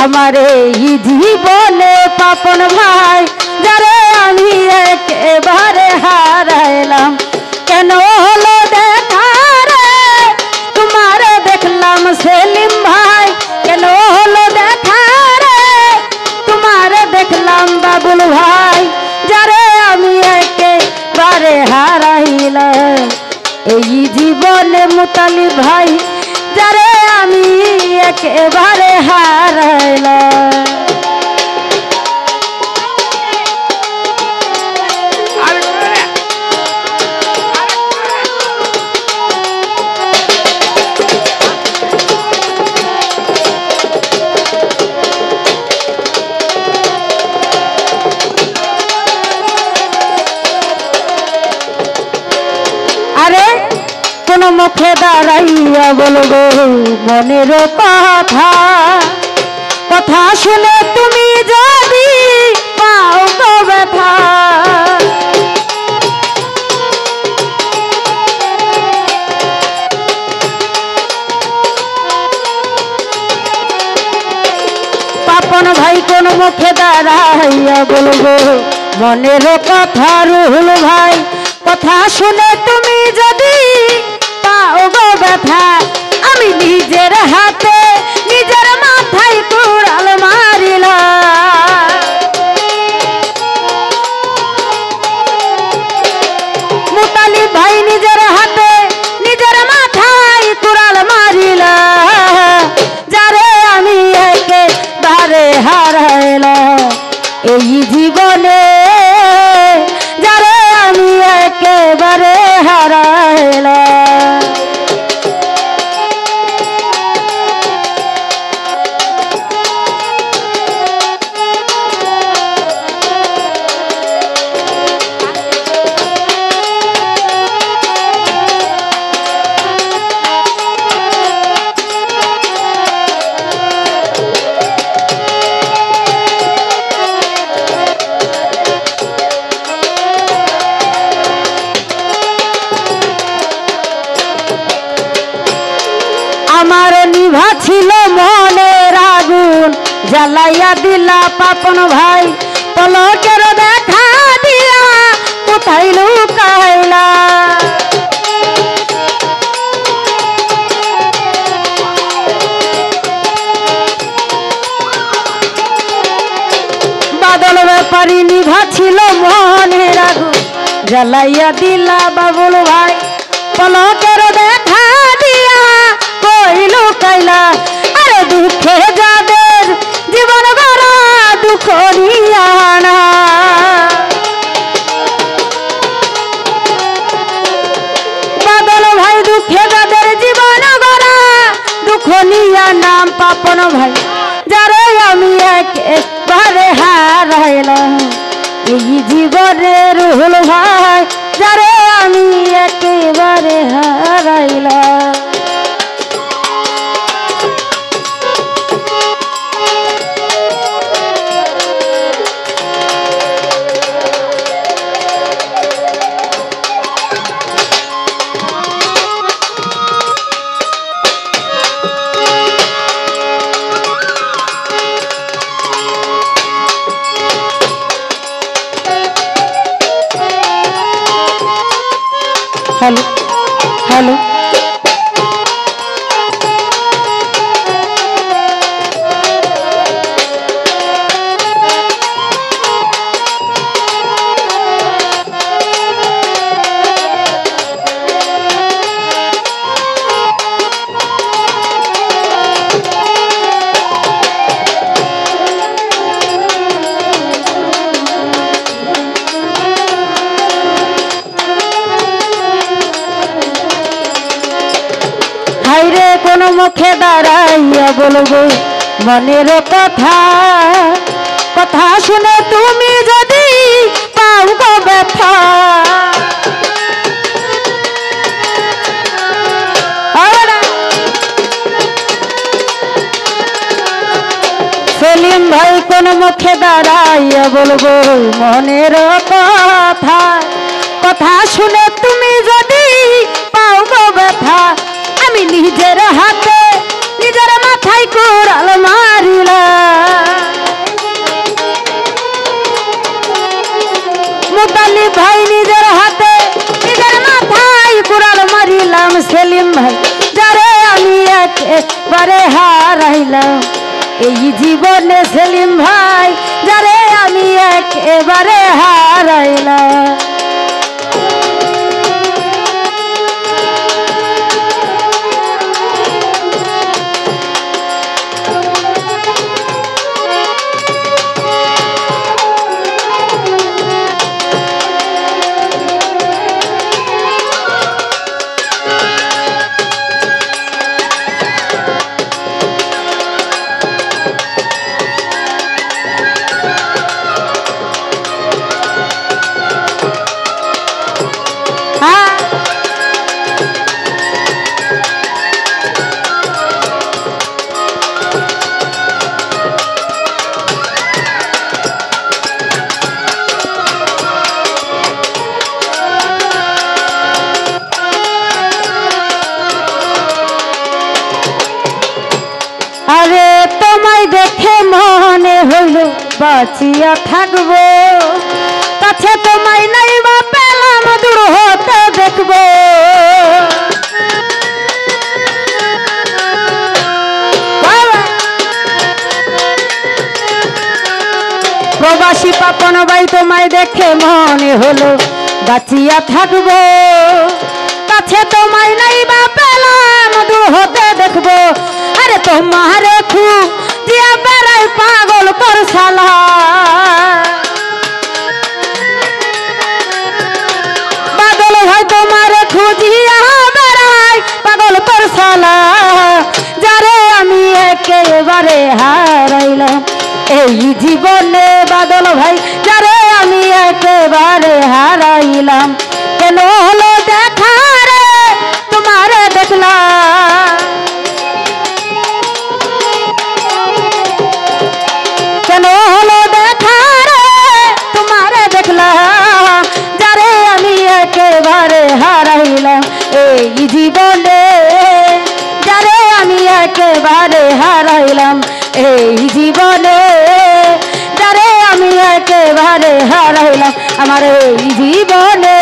আমারে জীবনে পাপন ভাই যারে আমি একেবারে হারাইলাম কেন হলো দেখা রে তোমারে দেখলাম সেলিম ভাই কেন হলো দেখা রে তোমারে দেখলাম বাবুল ভাই যারে আমি একেবারে হারাইলাম এই জীবনে মুতালিব ভাই যারে আমি একেবারে হারাইলাম। আরে কোন মুখে দাঁড়াইয়া বলবো মনের কথা কথা শুনে তুমি যদি পাও গো ব্যথা পাপন ভাই কোন মুখে দাঁড়াইয়া বলবো মনের কথা রুহুল ভাই কথা শুনে তুমি যদি পাও গো ব্যথা আমি নিজের হাতে নিজের মাথায় কুড়াল মারিলাম মুতালিব ভাই নিজের হাতে নিজের মাথায় কুড়াল মারিলাম যারে আমি একেবারে হারাইলাম এই জীবনে যারে আমি একেবারে হারাইলাম। আমার নিভা ছিল মনের আগুন জ্বালাইয়া দিলা পাপন ভাই পলকের দেখা দিয়া কোথায় লুকাইলা বাদল ব্যাপারী নিভা ছিল মনের আগুন জ্বালাইয়া দিলা বাবুল ভাই পলকের দেখা দিয়া কইলো কাইলা আরে দুঃখে যাদের জীবন গড়া দুঃখ নিয়া না বাদল ভাই দুঃখে যাদের জীবন গড়া দুঃখ নিয়া নাম পাপন ভাই যারে আমি একেবারে হারাইলাম এই জীবনে রুহুল ভাই যারে আমি একেবারে হারাইলাম। हेलो हेलो হাইরে কোন মুখে দাঁড়াইয়া বলবো মনের কথা কথা শুনে তুমি যদি পাও গো ব্যথা সেলিম ভাই কোন মুখে দাঁড়াইয়া বলবো মনের কথা কথা শুনে তুমি যদি পাও গো ব্যথা আমি নিজের হাতে নিজের মাথায় কুড়াল মারিলাম হারাইলাম সেলিম ভাই যারে আমি একেবারে হারাইলাম এই জীবনে সেলিম ভাই যারে আমি একেবারে হারাইলাম আরে তোমায় দেখে মনে হইল বাঁচিয়া থাকবো কাছে তোমায় নাই বা পেলাম দূর হতে দেখবো প্রবাসী পাপন ভাই তোমায় দেখে মনে হলো বাঁচিয়া থাকবো কাছে তোমায় নাই বা পেলাম দূর হতে দেখবো আরে তোমারে খুঁজিয়া বেড়াই পাগল তোর শালা বাদল ভাই তোমারে খুঁজিয়া বেড়াই পাগল তোর শালা যারে আমি একেবারে হারাইলাম এই জীবনে বাদল ভাই যারে আমি একেবারে হারাইলাম কেন হলো দেখা রে তোমারে দেখলাম কেন হলো দেখা রে তোমারে দেখলাম যারে আমি একেবারে হারাইলাম এই জীবনে যারে আমি একেবারে হারাইলাম এই জীবনে যারে আমি একেবারে হারাইলাম আমার এই জীবনে